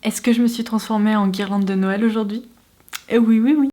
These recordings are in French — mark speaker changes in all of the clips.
Speaker 1: Est-ce que je me suis transformée en guirlande de Noël aujourd'hui? Oui, oui, oui.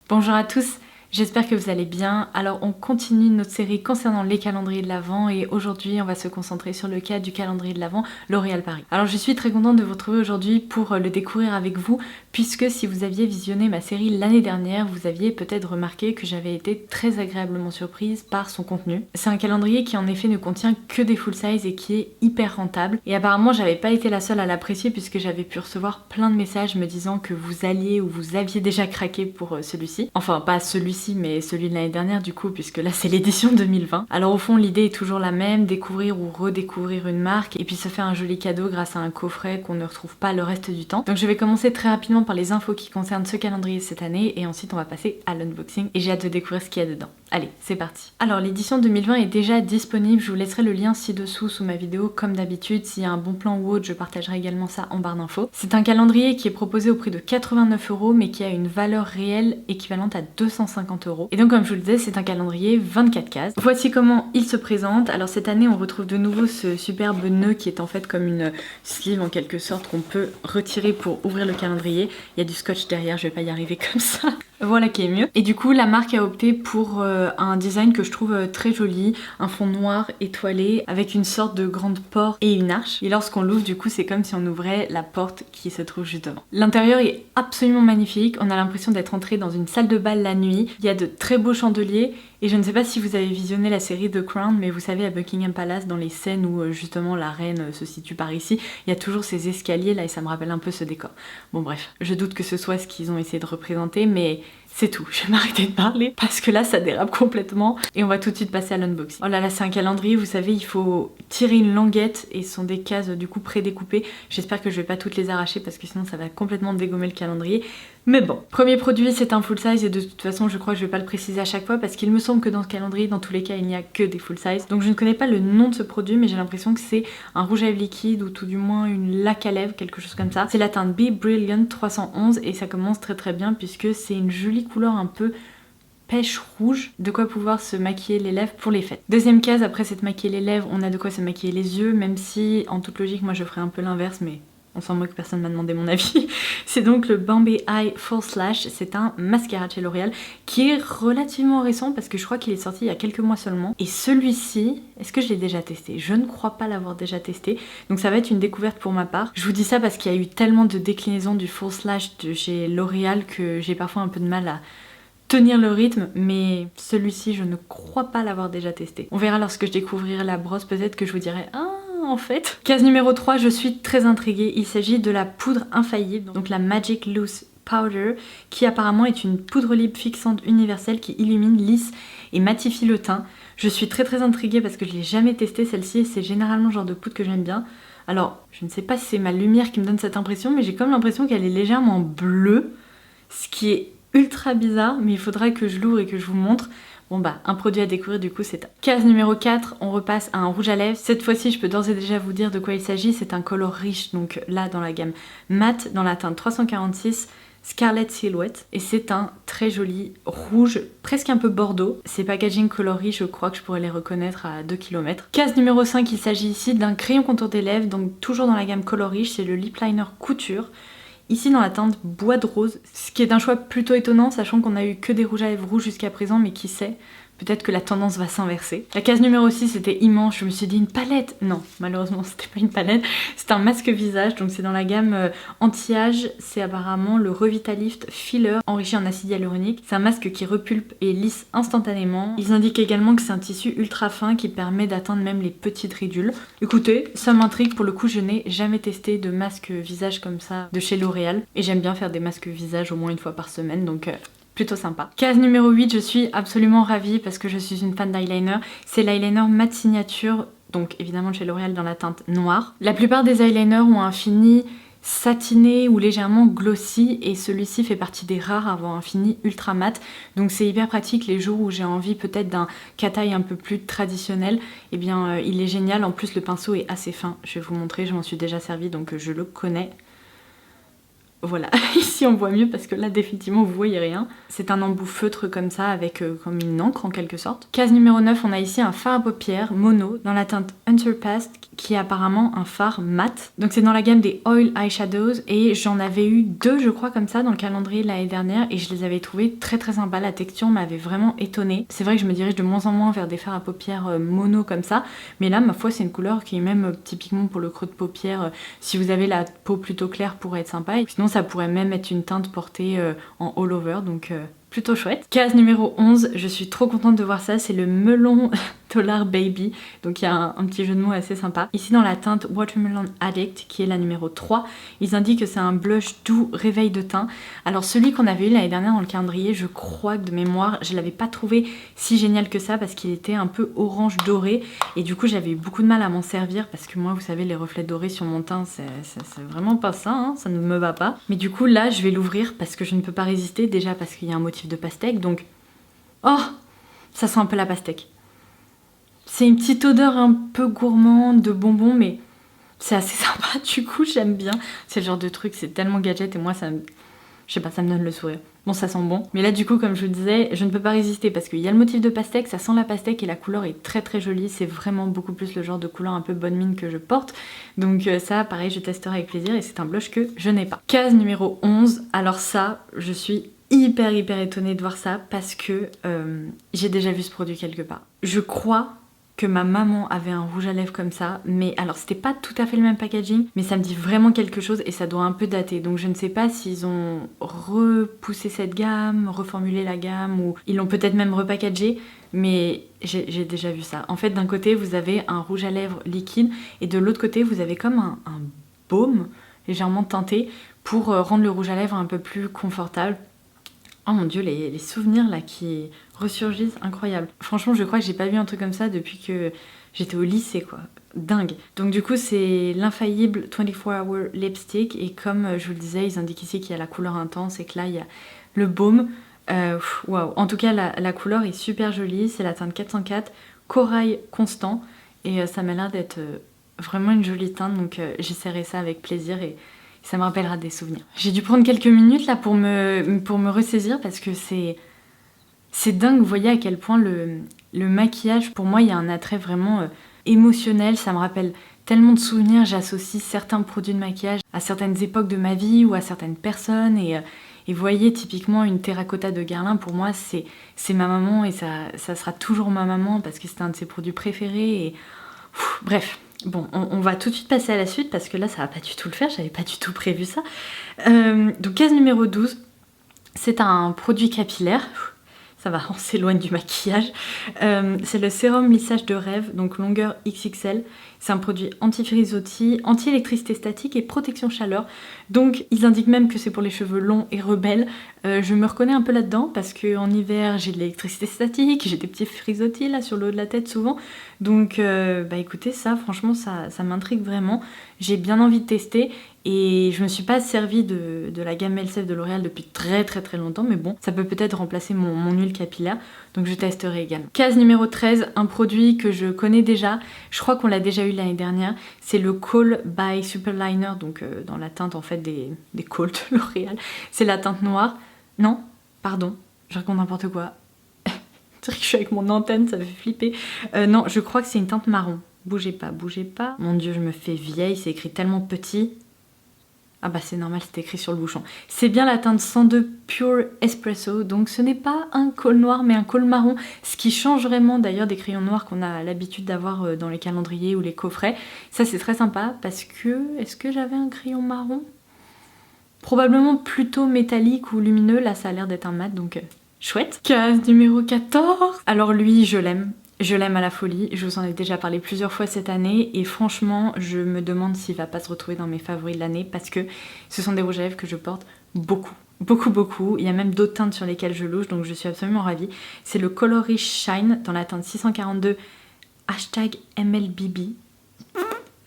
Speaker 1: Bonjour à tous, j'espère que vous allez bien. Alors on continue notre série concernant les calendriers de l'Avent et aujourd'hui on va se concentrer sur le cas du calendrier de l'Avent L'Oréal Paris. Alors je suis très contente de vous retrouver aujourd'hui pour le découvrir avec vous puisque si vous aviez visionné ma série l'année dernière, vous aviez peut-être remarqué que j'avais été très agréablement surprise par son contenu. C'est un calendrier qui en effet ne contient que des full size et qui est hyper rentable. Et apparemment j'avais pas été la seule à l'apprécier puisque j'avais pu recevoir plein de messages me disant que vous alliez ou vous aviez déjà craqué pour celui-ci. Enfin pas celui-ci mais celui de l'année dernière du coup puisque là c'est l'édition 2020. Alors au fond l'idée est toujours la même, découvrir ou redécouvrir une marque et puis se faire un joli cadeau grâce à un coffret qu'on ne retrouve pas le reste du temps. Donc je vais commencer très rapidement par les infos qui concernent ce calendrier cette année et ensuite on va passer à l'unboxing et j'ai hâte de découvrir ce qu'il y a dedans. Allez, c'est parti. Alors l'édition 2020 est déjà disponible, je vous laisserai le lien ci-dessous sous ma vidéo comme d'habitude. S'il y a un bon plan ou autre, je partagerai également ça en barre d'infos. C'est un calendrier qui est proposé au prix de 89 € mais qui a une valeur réelle équivalente à 250 €. Et donc comme je vous le disais, c'est un calendrier 24 cases. Voici comment il se présente. Alors cette année, on retrouve de nouveau ce superbe nœud qui est en fait comme une sleeve en quelque sorte qu'on peut retirer pour ouvrir le calendrier. Il y a du scotch derrière, je vais pas y arriver comme ça. Voilà qui est mieux. Et du coup, la marque a opté pour un design que je trouve très joli, un fond noir étoilé avec une sorte de grande porte et une arche. Et lorsqu'on l'ouvre, du coup, c'est comme si on ouvrait la porte qui se trouve juste devant. L'intérieur est absolument magnifique. On a l'impression d'être entré dans une salle de bal la nuit. Il y a de très beaux chandeliers. Et je ne sais pas si vous avez visionné la série The Crown, mais vous savez à Buckingham Palace, dans les scènes où justement la reine se situe par ici, il y a toujours ces escaliers là et ça me rappelle un peu ce décor. Bon bref, je doute que ce soit ce qu'ils ont essayé de représenter, mais c'est tout, je vais m'arrêter de parler parce que là ça dérape complètement et on va tout de suite passer à l'unboxing. Oh là là, c'est un calendrier, vous savez, il faut tirer une languette et ce sont des cases du coup prédécoupées. J'espère que je vais pas toutes les arracher parce que sinon ça va complètement dégommer le calendrier. Mais bon, premier produit c'est un full size et de toute façon je crois que je vais pas le préciser à chaque fois parce qu'il me semble que dans ce calendrier, dans tous les cas, il n'y a que des full size. Donc je ne connais pas le nom de ce produit mais j'ai l'impression que c'est un rouge à lèvres liquide ou tout du moins une laque à lèvres, quelque chose comme ça. C'est la teinte Be Brilliant 311 et ça commence très très bien puisque c'est une jolie couleur un peu pêche rouge, de quoi pouvoir se maquiller les lèvres pour les fêtes. Deuxième case, après s'être maquillé les lèvres, on a de quoi se maquiller les yeux, même si en toute logique moi je ferais un peu l'inverse mais on s'en moque, personne m'a demandé mon avis. C'est donc le Bombay Eye Full Slash, c'est un mascara de chez L'Oréal qui est relativement récent parce que je crois qu'il est sorti il y a quelques mois seulement. Et celui-ci, est-ce que je l'ai déjà testé? Je ne crois pas l'avoir déjà testé, donc ça va être une découverte pour ma part. Je vous dis ça parce qu'il y a eu tellement de déclinaisons du Full Slash de chez L'Oréal que j'ai parfois un peu de mal à tenir le rythme, mais celui-ci je ne crois pas l'avoir déjà testé. On verra lorsque je découvrirai la brosse, peut-être que je vous dirai « Ah, en fait !» Case numéro 3, je suis très intriguée. Il s'agit de la poudre infaillible, donc la Magic Loose Powder, qui apparemment est une poudre libre fixante universelle qui illumine, lisse et matifie le teint. Je suis très intriguée parce que je l'ai jamais testée celle-ci, c'est généralement le genre de poudre que j'aime bien. Alors, je ne sais pas si c'est ma lumière qui me donne cette impression, mais j'ai comme l'impression qu'elle est légèrement bleue, ce qui est ultra bizarre, mais il faudra que je l'ouvre et que je vous montre. Bon bah, un produit à découvrir du coup c'est... Case numéro 4, on repasse à un rouge à lèvres. Cette fois-ci, je peux d'ores et déjà vous dire de quoi il s'agit. C'est un color riche, donc là dans la gamme mat, dans la teinte 346, Scarlet Silhouette. Et c'est un très joli rouge, presque un peu bordeaux. Ces packaging coloris, je crois que je pourrais les reconnaître à 2 km. Case numéro 5, il s'agit ici d'un crayon contour des lèvres, donc toujours dans la gamme color riche, c'est le lip liner couture. Ici dans la teinte bois de rose, ce qui est un choix plutôt étonnant, sachant qu'on a eu que des rouges à lèvres rouges jusqu'à présent, mais qui sait, peut-être que la tendance va s'inverser. La case numéro 6 c'était immense, je me suis dit une palette. Non, malheureusement c'était pas une palette, c'est un masque visage, donc c'est dans la gamme anti-âge, c'est apparemment le Revitalift Filler enrichi en acide hyaluronique. C'est un masque qui repulpe et lisse instantanément. Ils indiquent également que c'est un tissu ultra fin qui permet d'atteindre même les petites ridules. Écoutez, ça m'intrigue, pour le coup je n'ai jamais testé de masque visage comme ça de chez L'Oréal et j'aime bien faire des masques visage au moins une fois par semaine, donc plutôt sympa. Case numéro 8, je suis absolument ravie parce que je suis une fan d'eyeliner. C'est l'eyeliner matte signature, donc évidemment chez L'Oréal dans la teinte noire. La plupart des eyeliners ont un fini satiné ou légèrement glossy et celui-ci fait partie des rares à avoir un fini ultra mat, donc c'est hyper pratique les jours où j'ai envie peut-être d'un cat-eye un peu plus traditionnel. Et bien il est génial, en plus le pinceau est assez fin, je vais vous montrer, je m'en suis déjà servi donc je le connais. Voilà, ici on voit mieux parce que là définitivement vous voyez rien. C'est un embout feutre comme ça avec comme une encre en quelque sorte. Case numéro 9, on a ici un fard à paupières mono dans la teinte Unsurpassed qui est apparemment un fard mat. Donc c'est dans la gamme des Oil Eyeshadows et j'en avais eu 2 je crois comme ça dans le calendrier de l'année dernière et je les avais trouvés très très sympas. La texture m'avait vraiment étonnée. C'est vrai que je me dirige de moins en moins vers des fards à paupières mono comme ça, mais là ma foi c'est une couleur qui est même typiquement pour le creux de paupière si vous avez la peau plutôt claire pourrait être sympa. Et sinon ça pourrait même être une teinte portée en all over, donc plutôt chouette. Case numéro 11, je suis trop contente de voir ça, c'est le melon Dollar Baby, donc il y a un petit jeu de mots assez sympa. Ici dans la teinte Watermelon Addict, qui est la numéro 3, ils indiquent que c'est un blush doux réveil de teint. Alors celui qu'on avait eu l'année dernière dans le calendrier, je crois que de mémoire, je l'avais pas trouvé si génial que ça parce qu'il était un peu orange doré et du coup j'avais eu beaucoup de mal à m'en servir parce que moi vous savez les reflets dorés sur mon teint c'est vraiment pas ça, hein, ça ne me va pas. Mais du coup là je vais l'ouvrir parce que je ne peux pas résister, déjà parce qu'il y a un motif de pastèque donc... Oh, ça sent un peu la pastèque. C'est une petite odeur un peu gourmande de bonbons mais c'est assez sympa du coup j'aime bien. C'est le genre de truc, c'est tellement gadget et moi ça me... Je sais pas, ça me donne le sourire. Bon, ça sent bon. Mais là, du coup, comme je vous le disais, je ne peux pas résister parce qu'il y a le motif de pastèque, ça sent la pastèque et la couleur est très très jolie. C'est vraiment beaucoup plus le genre de couleur un peu bonne mine que je porte. Donc ça, pareil, je testerai avec plaisir et c'est un blush que je n'ai pas. Case numéro 11. Alors ça, je suis hyper étonnée de voir ça parce que j'ai déjà vu ce produit quelque part. Je crois que ma maman avait un rouge à lèvres comme ça, mais alors c'était pas tout à fait le même packaging, mais ça me dit vraiment quelque chose et ça doit un peu dater, donc je ne sais pas s'ils ont repoussé cette gamme, reformulé la gamme, ou ils l'ont peut-être même repackagé, mais j'ai déjà vu ça. En fait, d'un côté, vous avez un rouge à lèvres liquide, et de l'autre côté, vous avez comme un baume légèrement teinté pour rendre le rouge à lèvres un peu plus confortable. Oh mon dieu, les souvenirs là qui ressurgissent, incroyable. Franchement, je crois que j'ai pas vu un truc comme ça depuis que j'étais au lycée, quoi. Dingue. Donc du coup, c'est l'infaillible 24 Hour Lipstick et comme je vous le disais, ils indiquent ici qu'il y a la couleur intense et que là, il y a le baume. Waouh. En tout cas, la couleur est super jolie. C'est la teinte 404 Corail Constant et ça m'a l'air d'être vraiment une jolie teinte, donc j'essaierai ça avec plaisir et ça me rappellera des souvenirs. J'ai dû prendre quelques minutes là pour me ressaisir parce que c'est dingue, vous voyez à quel point le maquillage, pour moi, il y a un attrait vraiment émotionnel, ça me rappelle tellement de souvenirs, j'associe certains produits de maquillage à certaines époques de ma vie ou à certaines personnes et vous voyez, typiquement une terracotta de Guerlain, pour moi, c'est ma maman et ça sera toujours ma maman parce que c'est un de ses produits préférés et... bref. Bon, on va tout de suite passer à la suite parce que là ça va pas du tout le faire, j'avais pas du tout prévu ça. Donc case numéro 12, c'est un produit capillaire, ça va, on s'éloigne du maquillage. C'est le sérum lissage de rêve, donc longueur XXL. C'est un produit anti-frisottis, anti-électricité statique et protection chaleur. Donc ils indiquent même que c'est pour les cheveux longs et rebelles. Je me reconnais un peu là-dedans parce qu'en hiver j'ai de l'électricité statique, j'ai des petits frisottis là sur le haut de la tête souvent. Donc bah écoutez, ça franchement ça m'intrigue vraiment. J'ai bien envie de tester et je me suis pas servie de la gamme Elseve de L'Oréal depuis très longtemps, mais bon, ça peut peut-être remplacer mon huile capillaire, donc je testerai également. Case numéro 13, un produit que je connais déjà, je crois qu'on l'a déjà eu l'année dernière, c'est le Kohl by Superliner, donc dans la teinte en fait des Kohl de L'Oréal, c'est la teinte noire. Non, pardon, je raconte n'importe quoi. C'est vrai que je suis avec mon antenne, ça me fait flipper. Non, je crois que c'est une teinte marron. Bougez pas, bougez pas. Mon dieu, je me fais vieille, c'est écrit tellement petit. Ah bah c'est normal, c'est écrit sur le bouchon. C'est bien la teinte 102 Pure Espresso, donc ce n'est pas un Kohl noir mais un Kohl marron, ce qui change vraiment d'ailleurs des crayons noirs qu'on a l'habitude d'avoir dans les calendriers ou les coffrets. Ça c'est très sympa parce que... Est-ce que j'avais un crayon marron? Probablement plutôt métallique ou lumineux, là ça a l'air d'être un mat donc chouette. Case numéro 14. Alors lui je l'aime. Je l'aime à la folie, je vous en ai déjà parlé plusieurs fois cette année et franchement je me demande s'il va pas se retrouver dans mes favoris de l'année parce que ce sont des rouges à lèvres que je porte beaucoup. Il y a même d'autres teintes sur lesquelles je louche donc je suis absolument ravie. C'est le Colorish Shine dans la teinte 642 #MLBB.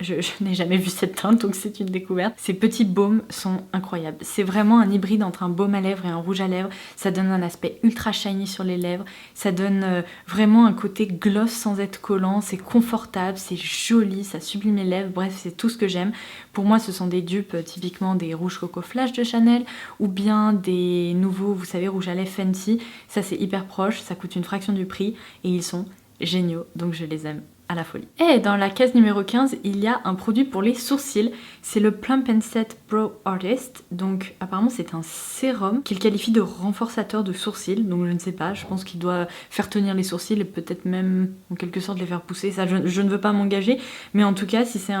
Speaker 1: je n'ai jamais vu cette teinte, donc c'est une découverte. Ces petits baumes sont incroyables. C'est vraiment un hybride entre un baume à lèvres et un rouge à lèvres. Ça donne un aspect ultra shiny sur les lèvres. Ça donne vraiment un côté gloss sans être collant. C'est confortable, c'est joli, ça sublime les lèvres. Bref, c'est tout ce que j'aime. Pour moi, ce sont des dupes typiquement des rouges Coco Flash de Chanel ou bien des nouveaux, vous savez, rouges à lèvres Fenty. Ça, c'est hyper proche. Ça coûte une fraction du prix et ils sont géniaux, donc je les aime à la folie. Et dans la case numéro 15, il y a un produit pour les sourcils, c'est le Plump & Set Brow Artist. Donc apparemment c'est un sérum qu'il qualifie de renforçateur de sourcils, donc je ne sais pas, je pense qu'il doit faire tenir les sourcils et peut-être même en quelque sorte les faire pousser, ça je ne veux pas m'engager, mais en tout cas si c'est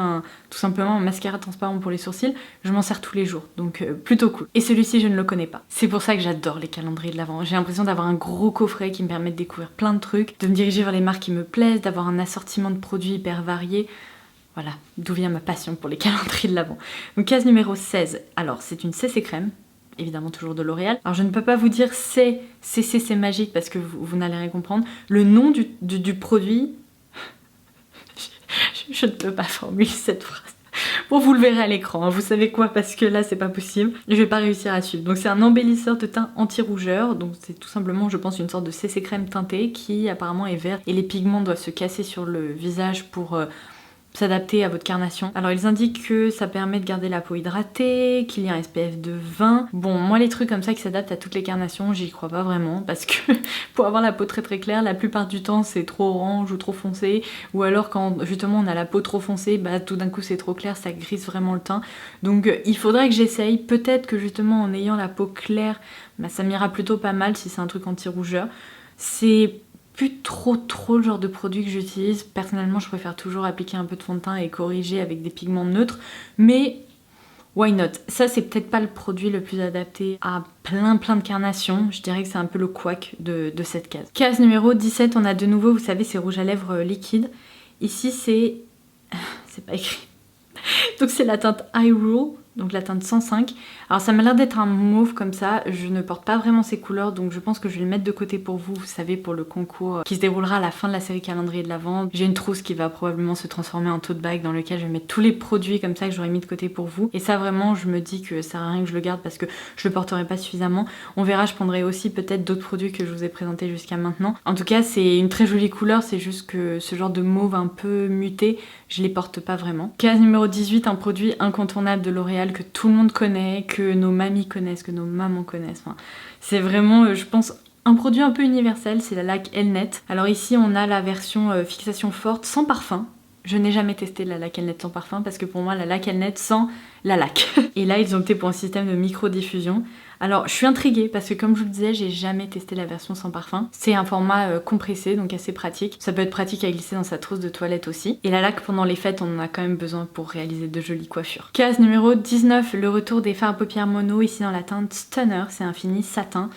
Speaker 1: tout simplement un mascara transparent pour les sourcils, je m'en sers tous les jours, donc plutôt cool. Et celui-ci je ne le connais pas, c'est pour ça que j'adore les calendriers de l'Avent, j'ai l'impression d'avoir un gros coffret qui me permet de découvrir plein de trucs, de me diriger vers les marques qui me plaisent, d'avoir un assortiment de produits hyper variés. Voilà, d'où vient ma passion pour les calendriers de l'Avent. Donc case numéro 16, alors c'est une CC crème, évidemment toujours de L'Oréal. Alors je ne peux pas vous dire c'est magique parce que vous n'allez rien comprendre. Le nom du produit, je ne peux pas formuler cette phrase. Bon, vous le verrez à l'écran, hein. Vous savez quoi, parce que là c'est pas possible, je vais pas réussir à suivre. Donc c'est un embellisseur de teint anti-rougeur, donc c'est tout simplement je pense une sorte de CC crème teintée qui apparemment est vert et les pigments doivent se casser sur le visage pour s'adapter à votre carnation. Alors ils indiquent que ça permet de garder la peau hydratée, qu'il y a un SPF de 20. Bon, moi les trucs comme ça qui s'adaptent à toutes les carnations, j'y crois pas vraiment parce que pour avoir la peau très très claire, la plupart du temps c'est trop orange ou trop foncé, ou alors quand justement on a la peau trop foncée, bah tout d'un coup c'est trop clair, ça grise vraiment le teint. Donc il faudrait que j'essaye, peut-être que justement en ayant la peau claire, bah, ça m'ira plutôt pas mal si c'est un truc anti-rougeur. C'est plus trop le genre de produit que j'utilise. Personnellement, je préfère toujours appliquer un peu de fond de teint et corriger avec des pigments neutres, mais why not? Ça, c'est peut-être pas le produit le plus adapté à plein de carnations. Je dirais que c'est un peu le couac de cette case. Case numéro 17, on a de nouveau, vous savez, ces rouges à lèvres liquides. Ici, c'est pas écrit. Donc c'est la teinte Hyrule, donc la teinte 105. Alors ça m'a l'air d'être un mauve comme ça, je ne porte pas vraiment ces couleurs, donc je pense que je vais le mettre de côté pour vous, vous savez, pour le concours qui se déroulera à la fin de la série calendrier de l'Avent. J'ai une trousse qui va probablement se transformer en tote bag dans lequel je vais mettre tous les produits comme ça que j'aurais mis de côté pour vous. Et ça vraiment, je me dis que ça sert à rien que je le garde parce que je le porterai pas suffisamment. On verra, je prendrai aussi peut-être d'autres produits que je vous ai présentés jusqu'à maintenant. En tout cas, c'est une très jolie couleur, c'est juste que ce genre de mauve un peu muté, je les porte pas vraiment. Case numéro 18, un produit incontournable de L'Oréal que tout le monde connaît, que nos mamies connaissent, que nos mamans connaissent. Enfin, c'est vraiment, je pense, un produit un peu universel, c'est la laque Elnet. Alors ici, on a la version fixation forte sans parfum. Je n'ai jamais testé la laque Elnet sans parfum parce que pour moi, la laque Elnet sans la laque. Et là, ils ont opté pour un système de micro-diffusion. Alors, je suis intriguée parce que comme je vous le disais, j'ai jamais testé la version sans parfum. C'est un format compressé, donc assez pratique. Ça peut être pratique à glisser dans sa trousse de toilette aussi. Et la laque, pendant les fêtes, on en a quand même besoin pour réaliser de jolies coiffures. Case numéro 19, le retour des fards à paupières mono, ici dans la teinte Stunner. C'est un fini satin.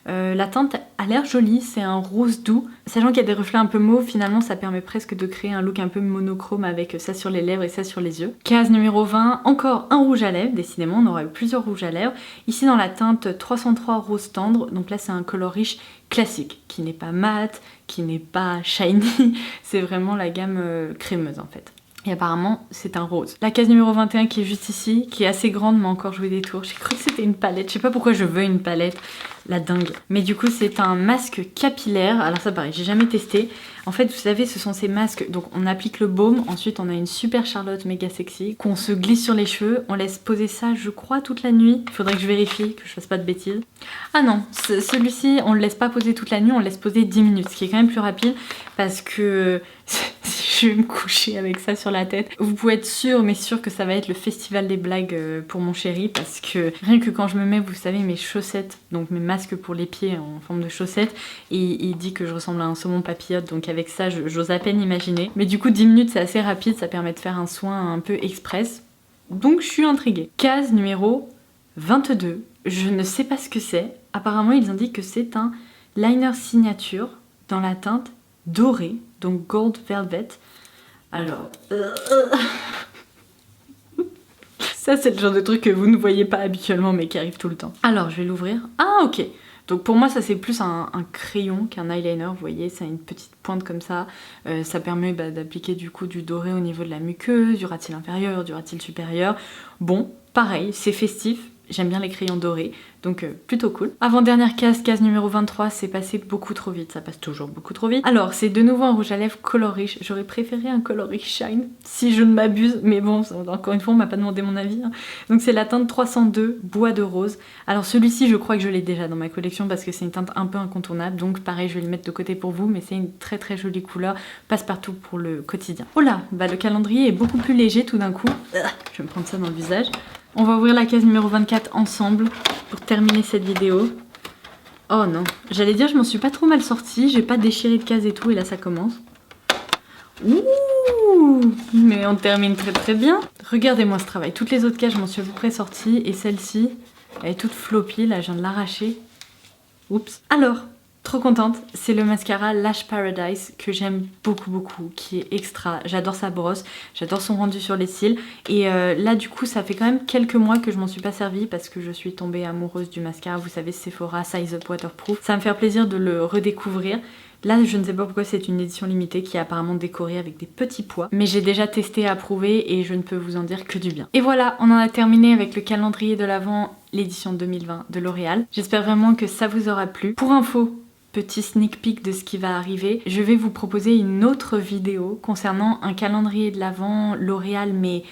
Speaker 1: La teinte a l'air jolie, c'est un rose doux. Sachant qu'il y a des reflets un peu mauve, finalement ça permet presque de créer un look un peu monochrome avec ça sur les lèvres et ça sur les yeux. Case numéro 20, encore un rouge à lèvres, décidément on aura eu plusieurs rouges à lèvres. Ici dans la teinte 303 rose tendre, donc là c'est un color riche classique, qui n'est pas mat, qui n'est pas shiny, c'est vraiment la gamme crémeuse en fait. Et apparemment c'est un rose. La case numéro 21 qui est juste ici, qui est assez grande m'a encore joué des tours. J'ai cru que c'était une palette, je sais pas pourquoi je veux une palette, la dingue. Mais du coup c'est un masque capillaire, alors ça pareil, j'ai jamais testé. En fait vous savez ce sont ces masques, donc on applique le baume, ensuite on a une super Charlotte méga sexy qu'on se glisse sur les cheveux, on laisse poser ça je crois toute la nuit. Il faudrait que je vérifie, que je fasse pas de bêtises. Ah non, celui-ci on le laisse pas poser toute la nuit, on le laisse poser 10 minutes, ce qui est quand même plus rapide parce que je vais me coucher avec ça sur la tête. Vous pouvez être sûr, mais sûr que ça va être le festival des blagues pour mon chéri parce que rien que quand je me mets, vous savez, mes chaussettes, donc mes masques pour les pieds en forme de chaussettes, et il dit que je ressemble à un saumon papillote, donc avec ça, j'ose à peine imaginer. Mais du coup, 10 minutes, c'est assez rapide, ça permet de faire un soin un peu express. Donc je suis intriguée. Case numéro 22. Je ne sais pas ce que c'est. Apparemment, ils indiquent que c'est un liner signature dans la teinte dorée, donc Gold Velvet. Alors, ça c'est le genre de truc que vous ne voyez pas habituellement mais qui arrive tout le temps. Alors je vais l'ouvrir. Ah ok, Donc pour moi ça c'est plus un crayon qu'un eyeliner, vous voyez, ça a une petite pointe comme ça. Ça permet d'appliquer du coup du doré au niveau de la muqueuse, du ras-de-cils inférieur, du ras-de-cils supérieur. Bon, pareil, c'est festif. J'aime bien les crayons dorés, donc plutôt cool. Avant-dernière case numéro 23, c'est passé beaucoup trop vite, ça passe toujours beaucoup trop vite. Alors, c'est de nouveau un rouge à lèvres Color Rich. J'aurais préféré un Color Rich Shine, si je ne m'abuse, mais bon, encore une fois, on m'a pas demandé mon avis. Hein. Donc c'est la teinte 302 Bois de Rose. Alors celui-ci, je crois que je l'ai déjà dans ma collection parce que c'est une teinte un peu incontournable, donc pareil, je vais le mettre de côté pour vous, mais c'est une très très jolie couleur, passe-partout pour le quotidien. Oh là, le calendrier est beaucoup plus léger tout d'un coup. Je vais me prendre ça dans le visage. On va ouvrir la case numéro 24 ensemble pour terminer cette vidéo. Oh non, j'allais dire je m'en suis pas trop mal sortie, j'ai pas déchiré de case et tout et là ça commence. Ouh, mais on termine très très bien. Regardez-moi ce travail, toutes les autres cases je m'en suis à peu près sortie et celle-ci, elle est toute floppy, là je viens de l'arracher. Oups. Alors, trop contente, c'est le mascara Lash Paradise que j'aime beaucoup, qui est extra. J'adore sa brosse, j'adore son rendu sur les cils. Et là du coup ça fait quand même quelques mois que je m'en suis pas servie parce que je suis tombée amoureuse du mascara. Vous savez, Sephora Size Up Waterproof. Ça va me faire plaisir de le redécouvrir. Là, je ne sais pas pourquoi c'est une édition limitée qui est apparemment décorée avec des petits pois. Mais j'ai déjà testé et approuvé et je ne peux vous en dire que du bien. Et voilà, on en a terminé avec le calendrier de l'Avent, l'édition 2020 de L'Oréal. J'espère vraiment que ça vous aura plu. Pour info, petit sneak peek de ce qui va arriver, je vais vous proposer une autre vidéo concernant un calendrier de l'Avent L'Oréal mais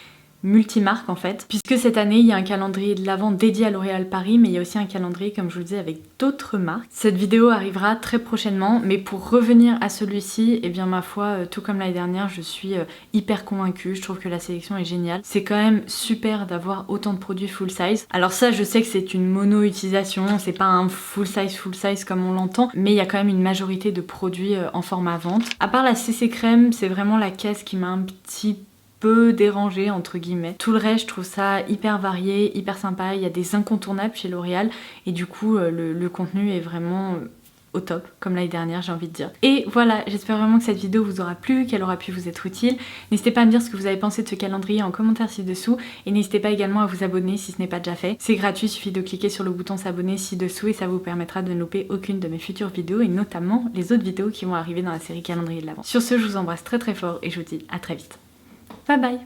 Speaker 1: multimarque en fait, puisque cette année il y a un calendrier de l'Avent dédié à L'Oréal Paris, mais il y a aussi un calendrier comme je vous le disais avec d'autres marques. Cette vidéo arrivera très prochainement, mais pour revenir à celui-ci, eh bien ma foi, tout comme l'année dernière, je suis hyper convaincue, je trouve que la sélection est géniale. C'est quand même super d'avoir autant de produits full size. Alors ça, je sais que c'est une mono-utilisation, c'est pas un full size comme on l'entend, mais il y a quand même une majorité de produits en format vente. À part la CC Crème, c'est vraiment la caisse qui m'a un petit peu dérangé entre guillemets. Tout le reste, je trouve ça hyper varié, hyper sympa. Il y a des incontournables chez L'Oréal et du coup le contenu est vraiment au top, comme l'année dernière j'ai envie de dire. Et voilà, j'espère vraiment que cette vidéo vous aura plu, qu'elle aura pu vous être utile. N'hésitez pas à me dire ce que vous avez pensé de ce calendrier en commentaire ci-dessous et n'hésitez pas également à vous abonner si ce n'est pas déjà fait. C'est gratuit, il suffit de cliquer sur le bouton s'abonner ci-dessous et ça vous permettra de ne louper aucune de mes futures vidéos et notamment les autres vidéos qui vont arriver dans la série calendrier de l'Avent. Sur ce, je vous embrasse très très fort et je vous dis à très vite. Bye bye!